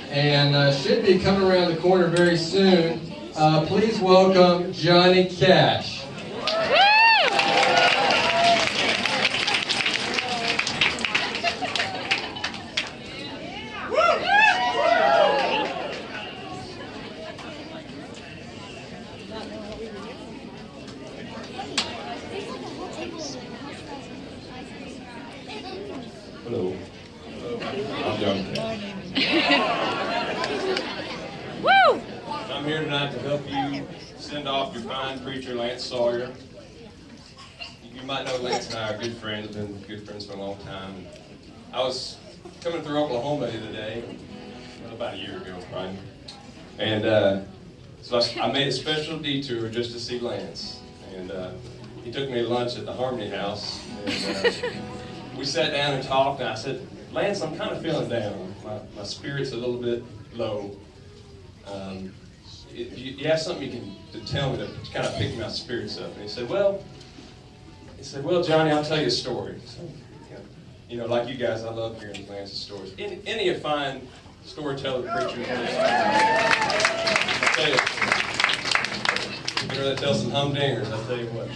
and should be coming around the corner very soon. Please welcome Johnny Cash. Hello. I'm Johnny Cash. Woo! I'm here tonight to help you send off your fine preacher, Lance Sawyer. You might know Lance and I are good friends, been good friends for a long time. I was coming through Oklahoma the other day, about a year ago probably, and so I made a special detour just to see Lance. And he took me to lunch at the Harmony House, and we sat down and talked, and I said, Lance, I'm kind of feeling down. My spirit's a little bit low. You have something you can tell me to kind of pick my spirits up? And he said, well, Johnny, I'll tell you a story. So, you know, like you guys, I love hearing Lance's stories. Any a fine storyteller, preacher, I'll tell you, that tells some humdingers, I'll tell you what.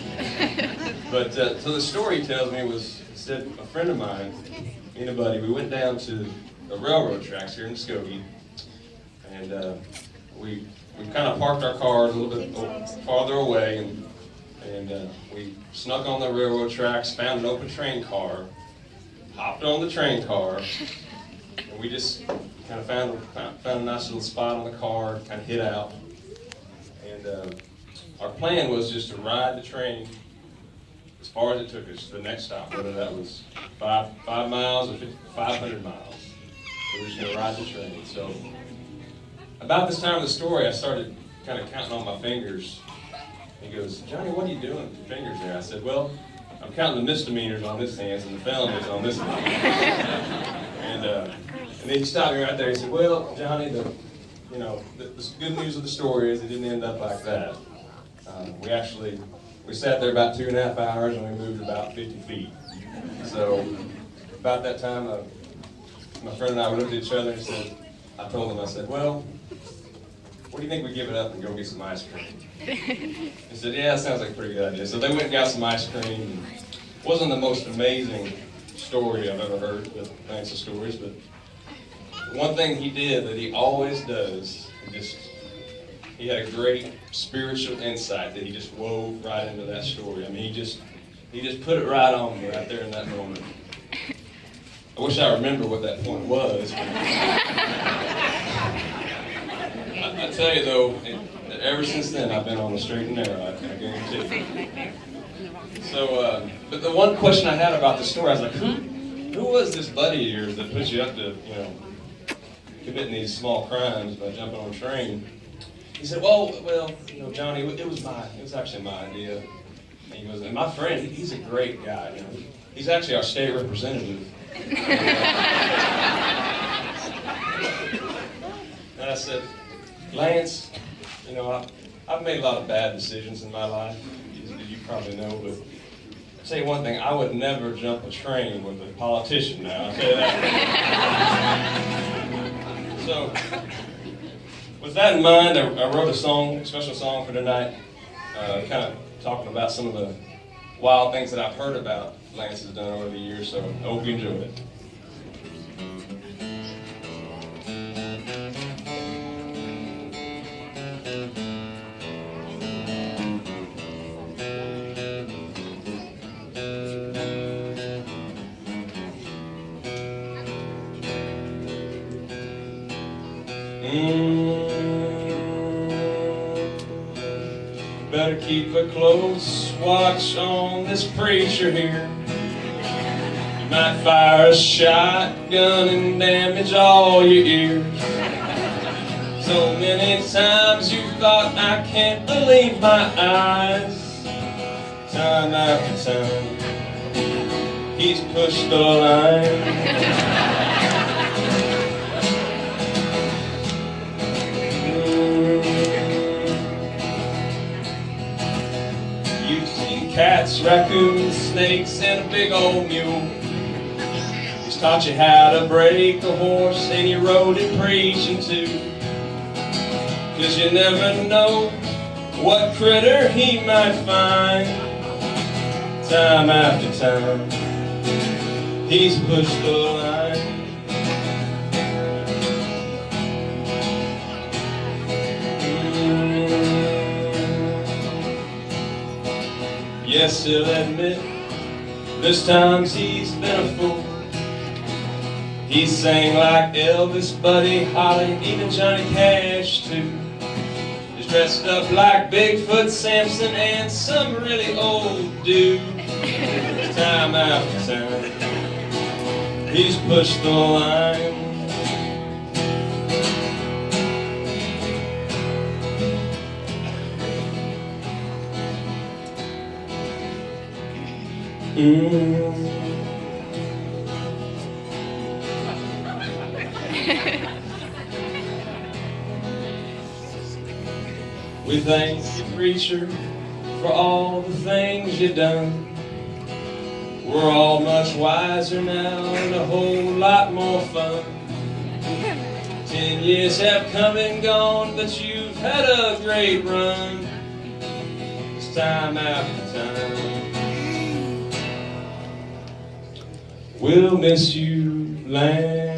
But so the story he tells me was, said a friend of mine, me and a buddy, we went down to the railroad tracks here in Muskogee, and we kind of parked our car a little bit farther away, and we snuck on the railroad tracks, found an open train car, hopped on the train car, and we just kind of found a nice little spot on the car, kind of hid out, and our plan was just to ride the train as far as it took us to the next stop, whether that was 5 miles or 500 miles. So we're just going to ride the train. So about this time of the story, I started kind of counting on my fingers. He goes, Johnny, what are you doing with your fingers there? I said, well, I'm counting the misdemeanors on this hand and the felonies on this hand. And then he stopped me right there. He said, well, Johnny, the good news of the story is it didn't end up like that. We sat there about 2.5 hours and we moved about 50 feet. So about that time, my friend and I looked at each other and said, I told him, I said, well, what do you think we give it up and go get some ice cream? He said, yeah, that sounds like a pretty good idea. So they went and got some ice cream. It wasn't the most amazing story I've ever heard with Lance's stories, but one thing he did that he always does, he had a great spiritual insight that he just wove right into that story. I mean, he just put it right on me right there in that moment. I wish I remember what that point was. I tell you though, ever since then I've been on the straight and narrow, I guarantee. So, but the one question I had about the story, I was like, who was this buddy of yours that put you up to, committing these small crimes by jumping on a train? He said, well, Johnny, it was actually my idea. And he goes, and my friend, he's a great guy. He's actually our state representative. And I said, Lance, I've made a lot of bad decisions in my life, as you probably know, but I'll tell you one thing, I would never jump a train with a politician now, I'll tell you that. So, with that in mind, I wrote a special song for tonight, kind of talking about some of the wild things that I've heard about Lance has done over the years, so I hope you enjoy it. Better keep a close watch on this preacher here. You might fire a shotgun and damage all your ears. So many times you thought, I can't believe my eyes. Time after time, he's pushed the line. Cats, raccoons, snakes, and a big old mule. He's taught you how to break the horse, and you rode it preaching too. 'Cause you never know what critter he might find. Time after time, he's pushed the line. Yes, he'll admit there's times he's been a fool. He sang like Elvis, Buddy Holly, even Johnny Cash too. He's dressed up like Bigfoot, Samson, and some really old dude. Time after time, he's pushed the line. We thank you, preacher, for all the things you've done. We're all much wiser now and a whole lot more fun. 10 years have come and gone, but you've had a great run. It's time after time. We'll miss you, Lance.